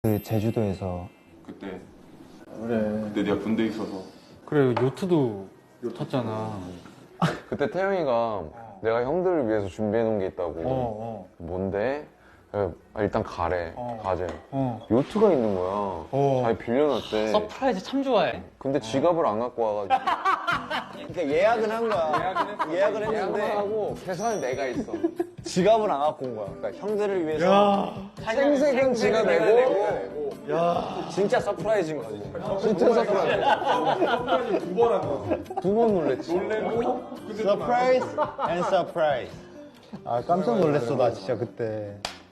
그 제주도에서 그때 그래. 그때 내가 군대에 있어서 그래 요트도 탔잖아. 그때 태영이가 내가 형들을 위해서 준비해놓은 게 있다고. 뭔데? 일단 가래. 가재. 요트가 있는 거야. 자기 빌려놨대. 서프라이즈 참 좋아해. 근데 지갑을 안 갖고 와가지고. 그러니까 예약은 한 거야. 예약을 했는데 하고 계산은 내가 있어. 지갑을 안 갖고 온 거야. 그러니까 형들을 위해서 생색은 지가 내고. 진짜 서프라이즈인 거지. 진짜 서프라이즈. 두 번 놀랬지. 서프라이즈 앤 서프라이즈. 아 깜짝 놀랐어 나 진짜 그때.